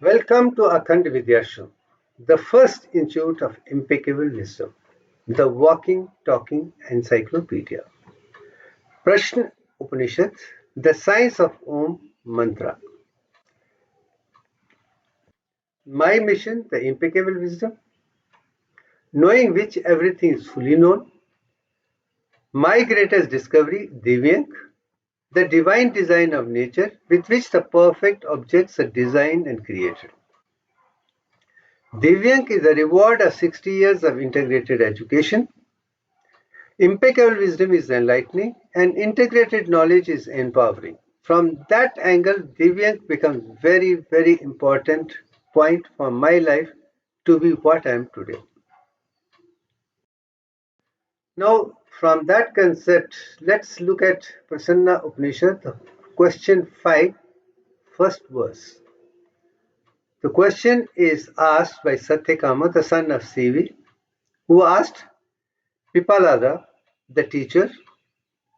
Welcome to Akhand Vidyashram, the first institute of impeccable wisdom, the walking, talking encyclopedia. Prashna Upanishad, the science of Om Mantra. My mission, the impeccable wisdom, knowing which everything is fully known. My greatest discovery, Divyank, the divine design of nature with which the perfect objects are designed and created. Divyank is a reward of 60 years of integrated education. Impeccable wisdom is enlightening and integrated knowledge is empowering. From that angle, Divyank becomes very, very important point for my life to be what I am today. Now, from that concept, let's look at Prasanna Upanishad, question 5, first verse. The question is asked by Satyakama, the son of Sivi, who asked Pipalada, the teacher,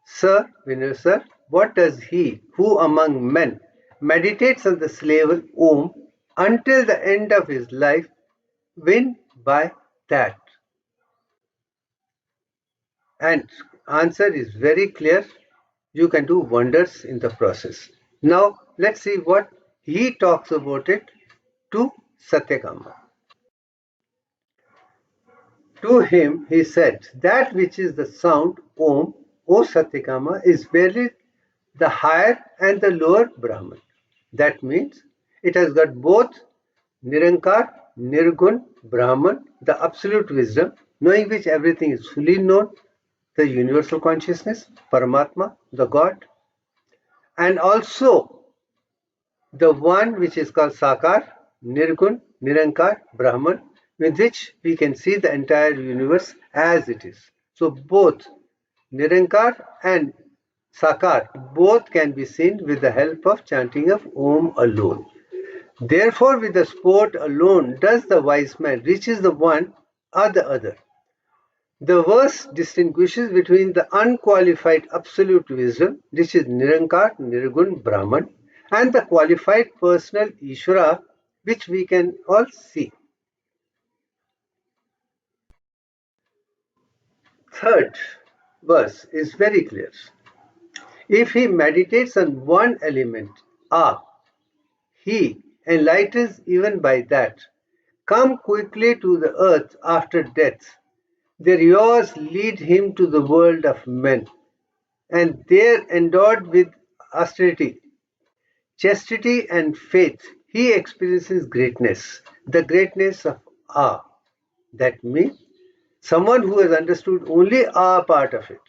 Sir, Vinay sir, what does he who among men meditates on the syllable Om until the end of his life win by that? And answer is very clear. You can do wonders in the process. Now let's see what he talks about it to Satyakama. To him he said, that which is the sound Om, O Satyakama, is verily the higher and the lower Brahman. That means it has got both Nirankar, Nirgun, Brahman, the absolute wisdom, knowing which everything is fully known, the universal consciousness, Paramatma, the God, and also the one which is called Sakar, Nirgun, Nirankar, Brahman, with which we can see the entire universe as it is. So both Nirankar and Sakar both can be seen with the help of chanting of Om alone. Therefore, with the sport alone does the wise man reaches the one or the other. The verse distinguishes between the unqualified absolute wisdom, which is Nirankar, Nirgun, Brahman, and the qualified personal Ishvara, which we can all see. Third verse is very clear. If he meditates on one element, he enlightens even by that. Come quickly to the earth after death. Their yaws lead him to the world of men, and there endowed with austerity, chastity, and faith, he experiences greatness, the greatness of awe. That means someone who has understood only a part of it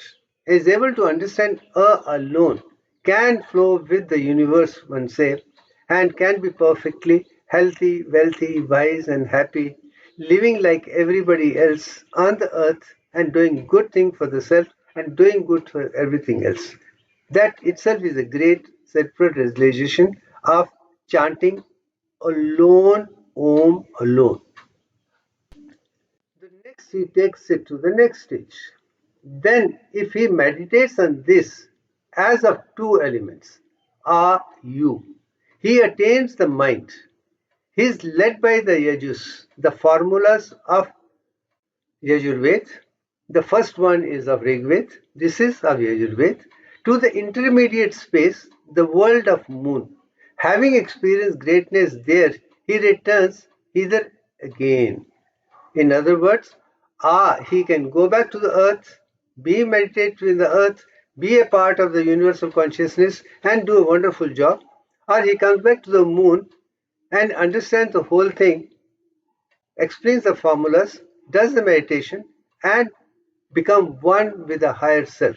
is able to understand a alone, can flow with the universe, one say, and can be perfectly healthy, wealthy, wise, and happy, living like everybody else on the earth and doing good thing for the self and doing good for everything else. That itself is a great separate realization of chanting alone, Om alone. The next he takes it to the next stage. Then, if he meditates on this as of two elements, you, he attains the mind. He is led by the yajus, the formulas of Yajurved. The first one is of Rigved, this is of Yajurved, to the intermediate space, the world of moon. Having experienced greatness there, he returns hither again. In other words, he can go back to the earth, be meditative in the earth, be a part of the universal consciousness and do a wonderful job, or he comes back to the moon and understands the whole thing, explains the formulas, does the meditation, and become one with the higher self.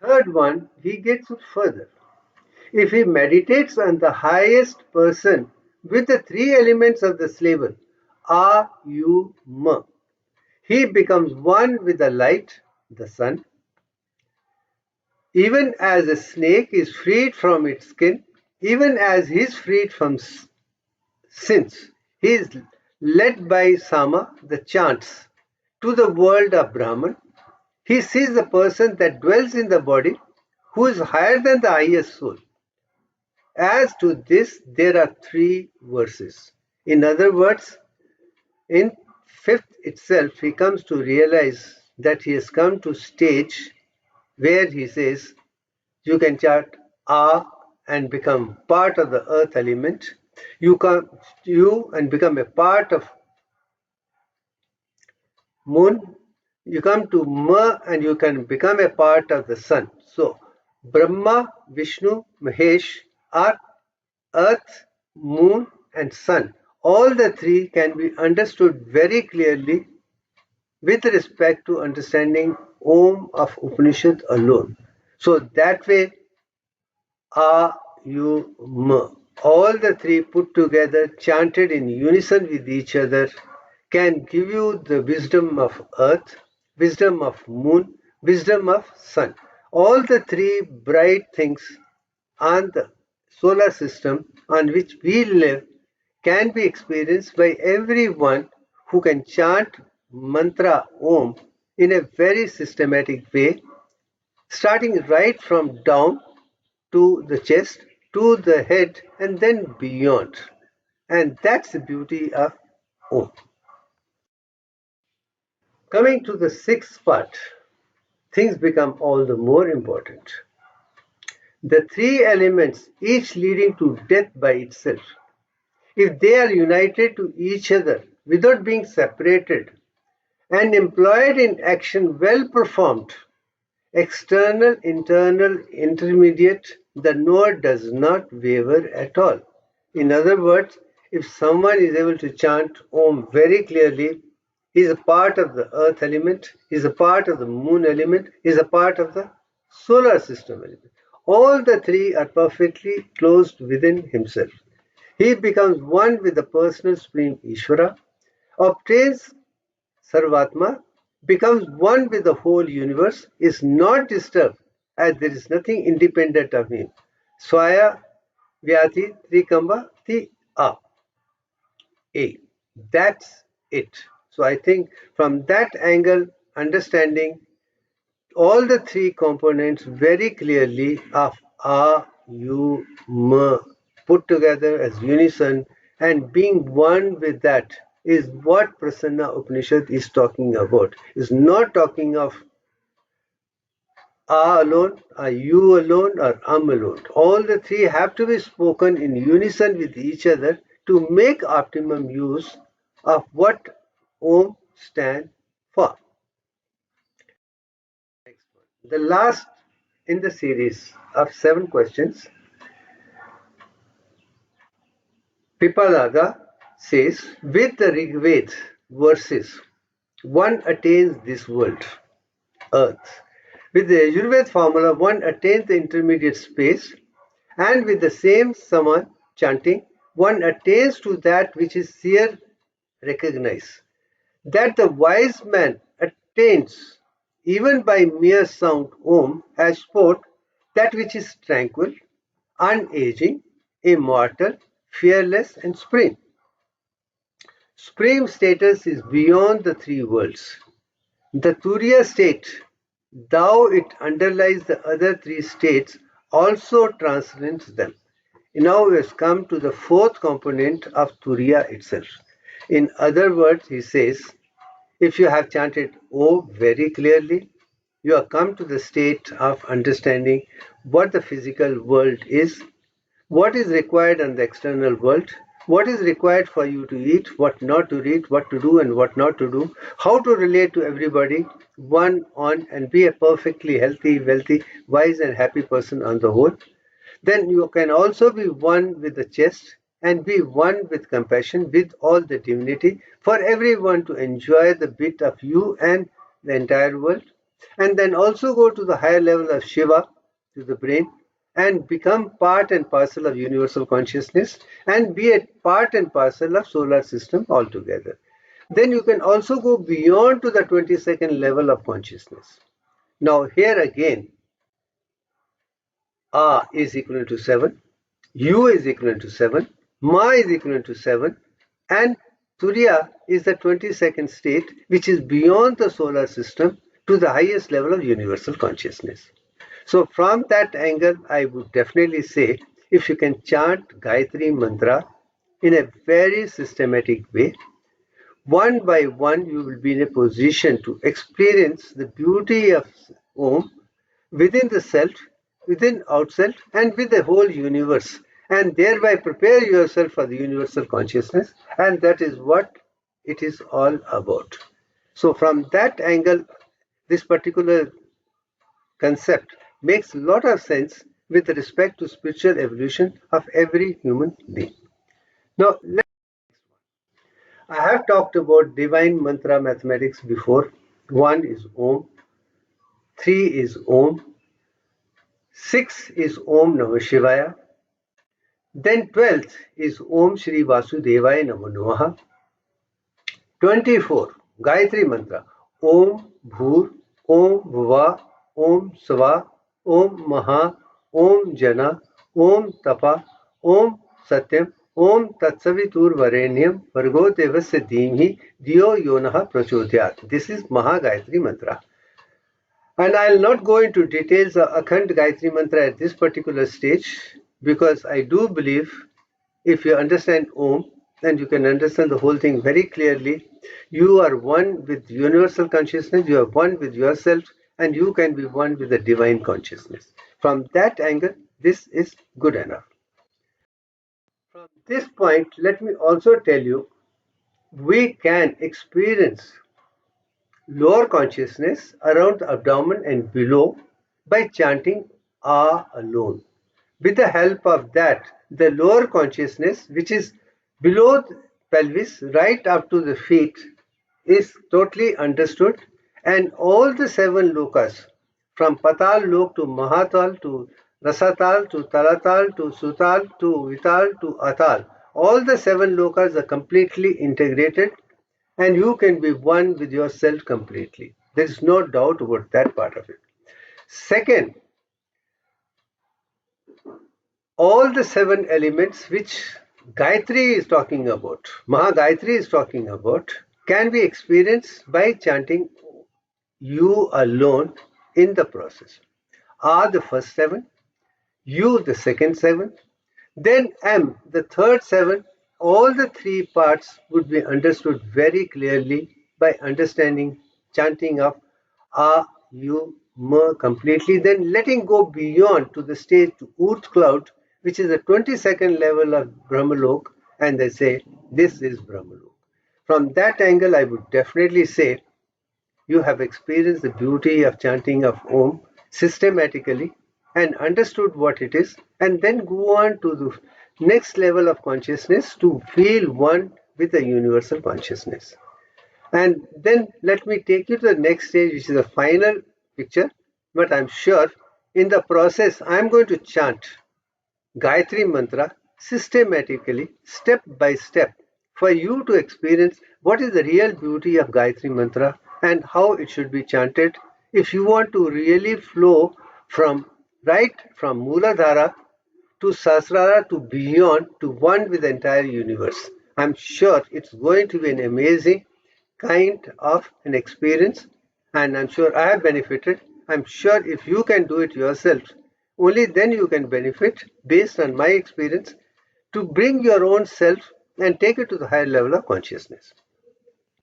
Third one, he gets it further. If he meditates on the highest person with the three elements of the syllable, AUM, he becomes one with the light, the sun. Even as a snake is freed from its skin, even as he is freed from sins, he is led by Sama, the chants, to the world of Brahman. He sees the person that dwells in the body, who is higher than the highest soul. As to this, there are 3 verses. In other words, in 5th itself, he comes to realize that he has come to stage where he says, you can chant A and become part of the earth element. You and become a part of moon. You come to Ma and you can become a part of the sun. So Brahma, Vishnu, Mahesh are earth, moon and sun. All the 3 can be understood very clearly with respect to understanding Om of Upanishad alone. So that way, AUM, all the 3 put together, chanted in unison with each other, can give you the wisdom of earth, wisdom of moon, wisdom of sun. All the 3 bright things on the solar system on which we live can be experienced by everyone who can chant mantra Om in a very systematic way, starting right from down to the chest, to the head, and then beyond. And that's the beauty of Om. Coming to the 6th part, things become all the more important. The 3 elements, each leading to death by itself, if they are united to each other without being separated and employed in action well performed, external, internal, intermediate, the node does not waver at all. In other words, if someone is able to chant Om very clearly, he is a part of the earth element, he is a part of the moon element, he is a part of the solar system element. All the 3 are perfectly closed within himself. He becomes one with the personal supreme Ishvara, obtains Sarvatma, becomes one with the whole universe, is not disturbed as there is nothing independent of him. Swaya Vyati Trikamba Ti A. A. That's it. So I think from that angle, understanding all the 3 components very clearly of A, U, M put together as unison and being one with that is what Prasanna Upanishad is talking about. It's not talking of A alone, or U alone, or alone. All the 3 have to be spoken in unison with each other to make optimum use of what Om stands for. The last in the series of 7 questions, Pipalaga says, with the Rigved verses, one attains this world, earth. With the Ayurveda formula, one attains the intermediate space, and with the same saman chanting, one attains to that which is seer recognized. That the wise man attains, even by mere sound Om, has spoke, that which is tranquil, unaging, immortal, fearless, and supreme. Supreme status is beyond the 3 worlds. The Turiya state, though it underlies the other 3 states, also transcends them. Now we have come to the 4th component of Turiya itself. In other words, he says, if you have chanted O very clearly, you have come to the state of understanding what the physical world is, what is required in the external world, what is required for you to eat, what not to eat, what to do and what not to do, how to relate to everybody, one on, and be a perfectly healthy, wealthy, wise and happy person on the whole. Then you can also be one with the chest and be one with compassion with all the divinity for everyone to enjoy the bit of you and the entire world. And then also go to the higher level of Shiva, to the brain, and become part and parcel of universal consciousness and be a part and parcel of solar system altogether. Then you can also go beyond to the 22nd level of consciousness. Now here again, A is equal to 7, U is equal to 7, Ma is equal to 7, and Turiya is the 22nd state which is beyond the solar system to the highest level of universal consciousness. So from that angle, I would definitely say if you can chant Gayatri Mantra in a very systematic way, one by one you will be in a position to experience the beauty of Om within the self, within outself, and with the whole universe, and thereby prepare yourself for the universal consciousness, and that is what it is all about. So from that angle, this particular concept makes a lot of sense with respect to spiritual evolution of every human being. Now, I have talked about divine mantra mathematics before. One is Om, three is Om, six is Om Namah Shivaya, then 12th is Om Shri Vasudevaya Namo Namaha, 24 Gayatri Mantra Om Bhur, Om Bhuva, Om Sva, Om Maha, Om Jana, Om Tapa, Om Satyam, Om Tatsavitur Varenyam, Vargo Devasya Dhimhi, Diyo Yonaha Prachodhyat. This is Maha Gayatri Mantra. And I'll not go into details of Akhand Gayatri Mantra at this particular stage because I do believe if you understand Om and you can understand the whole thing very clearly, you are one with universal consciousness, you are one with yourself, and you can be one with the divine consciousness. From that angle, this is good enough. From this point, let me also tell you, we can experience lower consciousness around the abdomen and below by chanting Ah alone. With the help of that, the lower consciousness, which is below the pelvis right up to the feet, is totally understood, and all the seven lokas, from Patal Lok to Mahatal to Rasatal to Talatal to Sutal to Vital to Atal, all the seven lokas are completely integrated, and you can be one with yourself completely. There is no doubt about that part of it. Second, all the seven elements which Gayatri is talking about, Maha Gayatri is talking about, can be experienced by chanting you alone in the process. A the first seven, U the second seven, then M the third seven. All the three parts would be understood very clearly by understanding chanting of A, U, Ma completely, then letting go beyond to the stage to Urt cloud, which is the 22nd level of Brahmalok, and they say, this is Brahmalok. From that angle, I would definitely say you have experienced the beauty of chanting of Om systematically and understood what it is, and then go on to the next level of consciousness to feel one with the universal consciousness. And then let me take you to the next stage, which is the final picture. But I'm sure in the process, I'm going to chant Gayatri Mantra systematically, step by step, for you to experience what is the real beauty of Gayatri Mantra and how it should be chanted if you want to really flow from Mooladhara to Sahasrara to beyond to one with the entire universe. I'm sure it's going to be an amazing kind of an experience, and I'm sure I have benefited. I'm sure if you can do it yourself, only then you can benefit based on my experience to bring your own self and take it to the higher level of consciousness.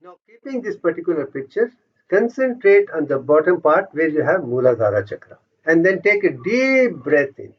Now, keeping this particular picture, concentrate on the bottom part where you have Mooladhara chakra, and then take a deep breath in.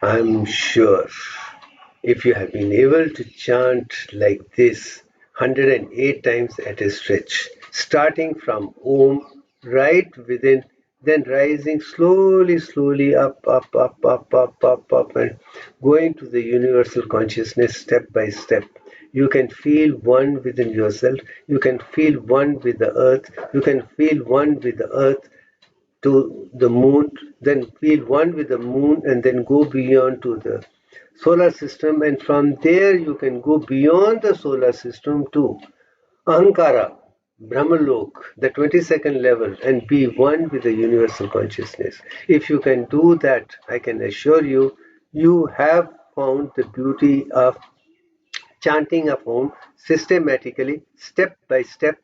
I'm sure if you have been able to chant like this 108 times at a stretch, starting from Om right within, then rising slowly, slowly up, and going to the universal consciousness step by step. You can feel one within yourself, you can feel one with the earth, you can feel one with the earth to the moon, then feel one with the moon, and then go beyond to the solar system, and from there you can go beyond the solar system to Ahankara, Brahmalok, the 22nd level, and be one with the universal consciousness. If you can do that, I can assure you, you have found the beauty of chanting of Om systematically, step by step,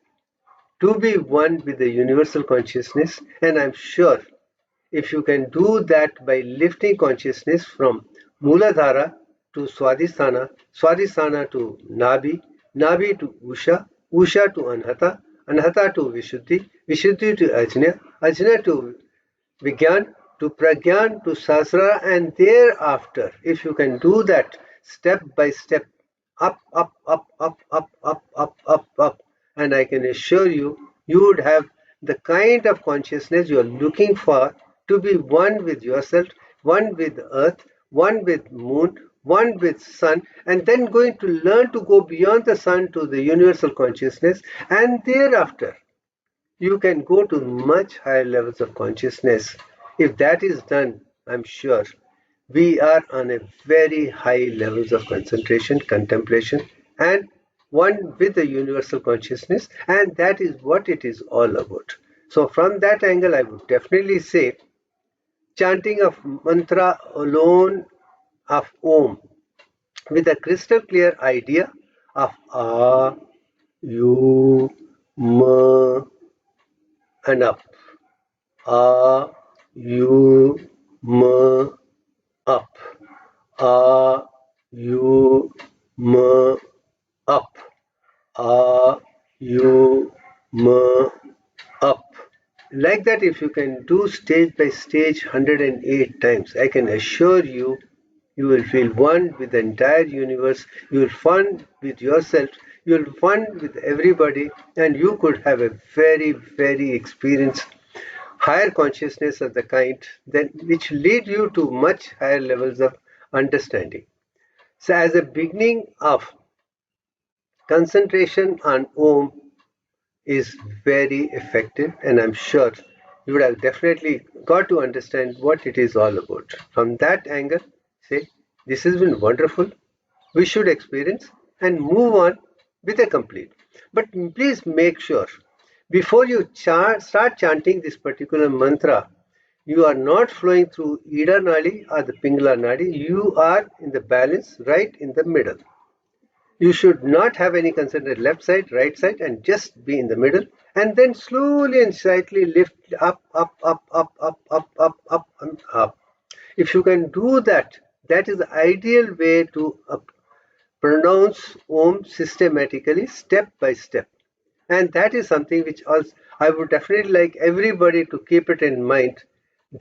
to be one with the universal consciousness. And I'm sure if you can do that by lifting consciousness from Muladhara to Swadhisthana, Swadhisthana to Nabi, Nabi to Usha, Usha to Anhata, Anhata to Vishuddhi, Vishuddhi to Ajna, Ajna to Vigyan, to Pragyan, to Sasra, and thereafter, if you can do that step by step, up, and I can assure you, you would have the kind of consciousness you are looking for, to be one with yourself, one with earth, one with moon, one with sun, and then going to learn to go beyond the sun to the universal consciousness, and thereafter you can go to much higher levels of consciousness. If that is done, I'm sure we are on a very high levels of concentration, contemplation, and one with the universal consciousness, and that is what it is all about. So from that angle, I would definitely say chanting of mantra alone of Om with a crystal clear idea of A, U, Ma, and up. A, U, Ma, up. A, U, Ma, up. A, U, Ma, up. Like that, if you can do stage by stage 108 times, I can assure you, you will feel one with the entire universe, you will fun with yourself, you will fun with everybody, and you could have a very, very experienced higher consciousness of the kind then which lead you to much higher levels of understanding. So as a beginning of concentration on Om is very effective, and I'm sure you would have definitely got to understand what it is all about. From that angle, say, this has been wonderful, we should experience and move on with a complete. But please make sure before you start chanting this particular mantra, you are not flowing through Ida Nadi or the Pingala Nadi, you are in the balance right in the middle. You should not have any concern at left side, right side, and just be in the middle, and then slowly and slightly lift up, and up. If you can do that, that is the ideal way to pronounce Om systematically, step by step. And that is something which also I would definitely like everybody to keep it in mind.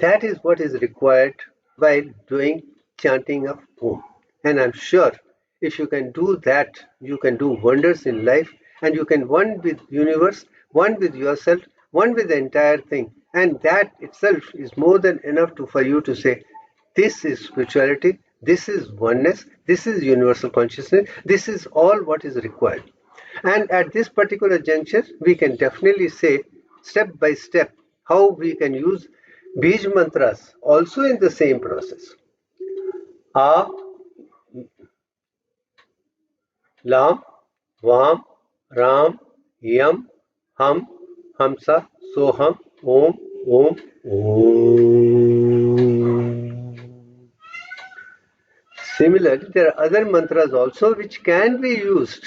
That is what is required while doing chanting of Om. And I'm sure if you can do that, you can do wonders in life, and you can one with universe, one with yourself, one with the entire thing. And that itself is more than enough for you to say, this is spirituality, this is oneness, this is universal consciousness, this is all what is required. And at this particular juncture, we can definitely say step by step how we can use Bij mantras also in the same process. A, Lam, Vam, Ram, Yam, Ham, Hamsa, Soham, Om, Om, Om. Similarly, there are other mantras also which can be used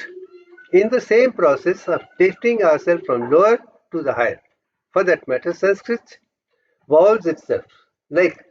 in the same process of lifting ourselves from lower to the higher. For that matter, Sanskrit vowels itself, like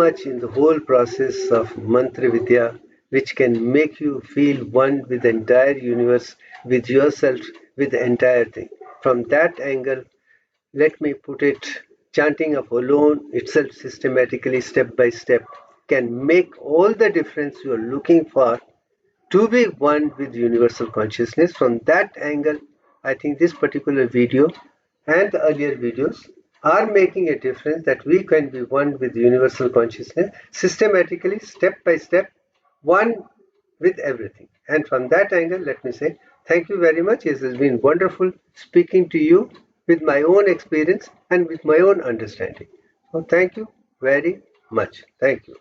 much in the whole process of Mantra Vidya, which can make you feel one with the entire universe, with yourself, with the entire thing. From that angle, let me put it, chanting of alone itself systematically, step by step, can make all the difference you are looking for to be one with universal consciousness. From that angle, I think this particular video and the earlier videos are making a difference, that we can be one with universal consciousness systematically, step by step, one with everything. And from that angle, let me say thank you very much. It has been wonderful speaking to you with my own experience and with my own understanding. So thank you very much. Thank you.